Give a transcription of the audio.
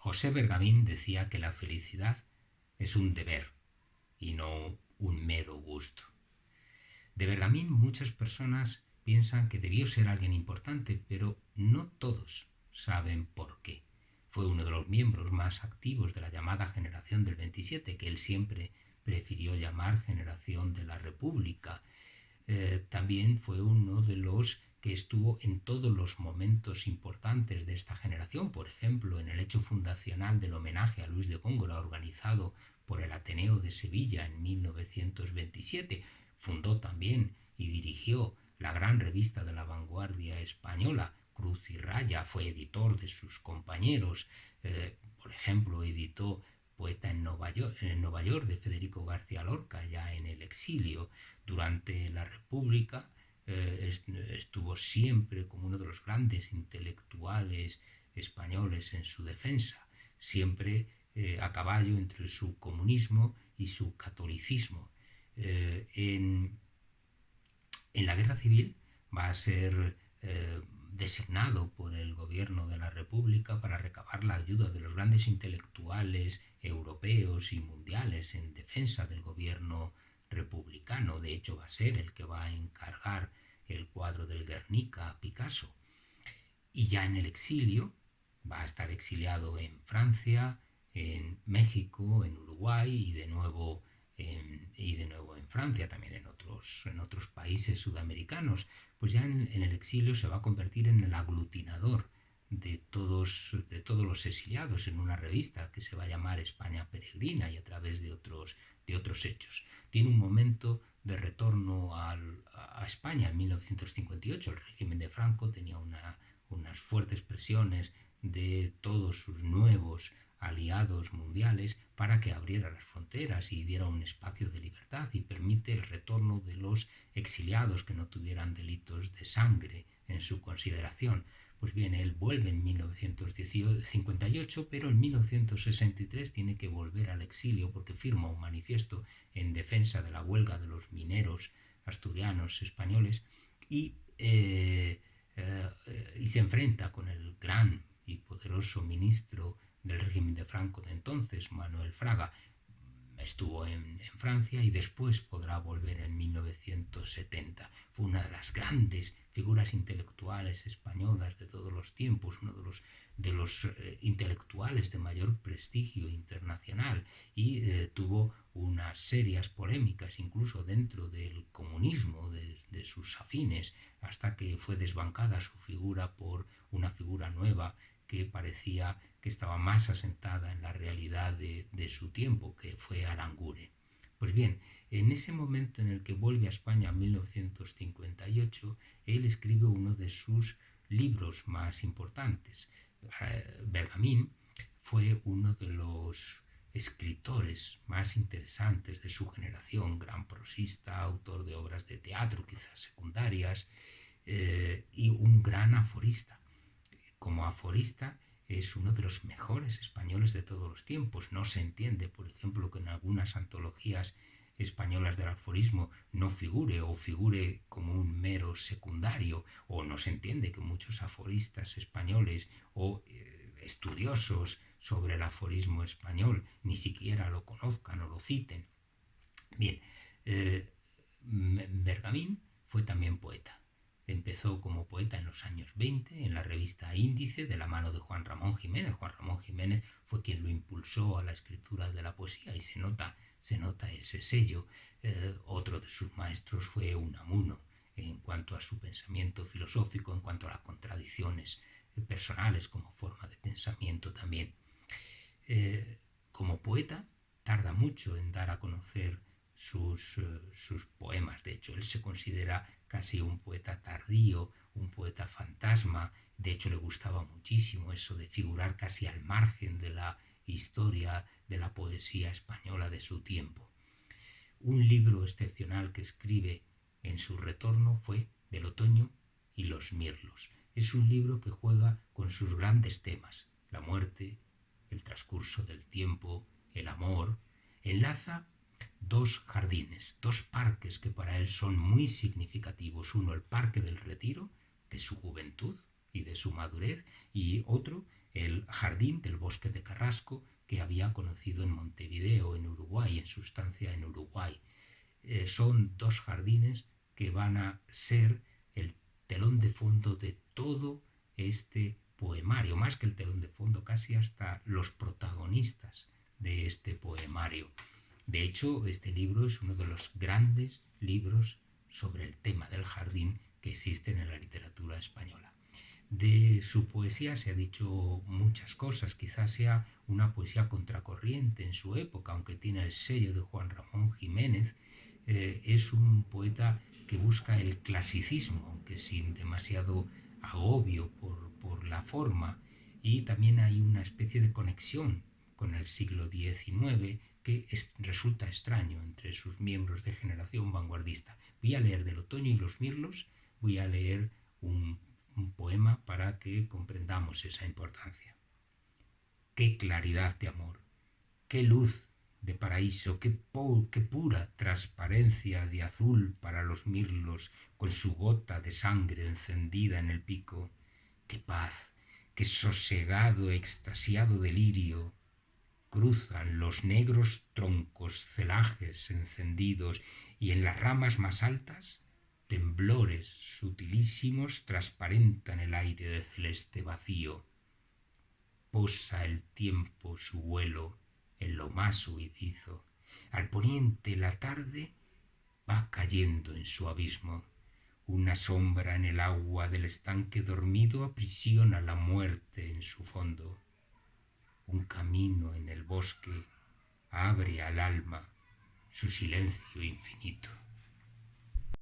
José Bergamín decía que la felicidad es un deber y no un mero gusto. De Bergamín muchas personas piensan que debió ser alguien importante, pero no todos saben por qué. Fue uno de los miembros más activos de la llamada generación del 27, que él siempre prefirió llamar generación de la República. También fue uno de los que estuvo en todos los momentos importantes de esta generación, por ejemplo, en el hecho fundacional del homenaje a Luis de Góngora organizado por el Ateneo de Sevilla en 1927. Fundó también y dirigió la gran revista de la vanguardia española, Cruz y Raya, fue editor de sus compañeros, por ejemplo, editó Poeta en Nueva York de Federico García Lorca, ya en el exilio. Durante la República estuvo siempre como uno de los grandes intelectuales españoles en su defensa, siempre a caballo entre su comunismo y su catolicismo. En la guerra civil va a ser designado por el gobierno de la República para recabar la ayuda de los grandes intelectuales europeos y mundiales en defensa del gobierno republicano. De hecho, va a ser el que va a encargar el cuadro del Guernica a Picasso. Y ya en el exilio va a estar exiliado en Francia, en México, en Uruguay y de nuevo en Francia, también en otros países sudamericanos. Pues ya en el exilio se va a convertir en el aglutinador de todos los exiliados en una revista que se va a llamar España Peregrina y a través de otros hechos. Tiene un momento de retorno a España en 1958. El régimen de Franco tenía unas fuertes presiones de todos sus nuevos aliados mundiales para que abriera las fronteras y diera un espacio de libertad y permite el retorno de los exiliados que no tuvieran delitos de sangre en su consideración. Pues bien, él vuelve en 1958, pero en 1963 tiene que volver al exilio porque firma un manifiesto en defensa de la huelga de los mineros asturianos españoles y se enfrenta con el gran y poderoso ministro del régimen de Franco de entonces, Manuel Fraga. Estuvo en Francia y después podrá volver en 1970. Fue una de las grandes figuras intelectuales españolas de todos los tiempos, uno de los intelectuales de mayor prestigio internacional y tuvo unas serias polémicas incluso dentro del comunismo de sus afines, hasta que fue desbancada su figura por una figura nueva que parecía que estaba más asentada en la realidad de su tiempo, que fue Aranguren. Pues bien, en ese momento en el que vuelve a España en 1958, él escribe uno de sus libros más importantes. Bergamín fue uno de los escritores más interesantes de su generación, gran prosista, autor de obras de teatro, quizás secundarias, y un gran aforista. Como aforista es uno de los mejores españoles de todos los tiempos. No se entiende, por ejemplo, que en algunas antologías españolas del aforismo no figure o figure como un mero secundario, o no se entiende que muchos aforistas españoles o estudiosos sobre el aforismo español ni siquiera lo conozcan o lo citen. Bien, Bergamín fue también poeta. Empezó como poeta en los años 20 en la revista Índice de la mano de Juan Ramón Jiménez. Juan Ramón Jiménez fue quien lo impulsó a la escritura de la poesía y se nota ese sello. Otro de sus maestros fue Unamuno en cuanto a su pensamiento filosófico, en cuanto a las contradicciones personales como forma de pensamiento también. Como poeta tarda mucho en dar a conocer sus poemas. De hecho, él se considera casi un poeta tardío, un poeta fantasma. De hecho, le gustaba muchísimo eso de figurar casi al margen de la historia de la poesía española de su tiempo. Un libro excepcional que escribe en su retorno fue Del otoño y los mirlos. Es un libro que juega con sus grandes temas, la muerte, el transcurso del tiempo, el amor. Enlaza dos jardines, dos parques que para él son muy significativos. Uno, el Parque del Retiro, de su juventud y de su madurez, y otro, el jardín del Bosque de Carrasco que había conocido en Montevideo, en Uruguay, en su estancia en Uruguay. Son dos jardines que van a ser el telón de fondo de todo este poemario, más que el telón de fondo, casi hasta los protagonistas de este poemario. De hecho, este libro es uno de los grandes libros sobre el tema del jardín que existen en la literatura española. De su poesía se ha dicho muchas cosas, quizás sea una poesía contracorriente en su época, aunque tiene el sello de Juan Ramón Jiménez. Es un poeta que busca el clasicismo, aunque sin demasiado agobio por la forma, y también hay una especie de conexión con el siglo XIX que resulta extraño entre sus miembros de generación vanguardista. Voy a leer del Otoño y los Mirlos, voy a leer un poema para que comprendamos esa importancia. Qué claridad de amor, qué luz de paraíso, qué pura transparencia de azul para los mirlos con su gota de sangre encendida en el pico, qué paz, qué sosegado extasiado delirio. Cruzan los negros troncos celajes encendidos y en las ramas más altas temblores sutilísimos transparentan el aire de celeste vacío. Posa el tiempo su vuelo en lo más huidizo. Al poniente la tarde va cayendo en su abismo. Una sombra en el agua del estanque dormido aprisiona la muerte en su fondo. Un camino en el bosque abre al alma su silencio infinito.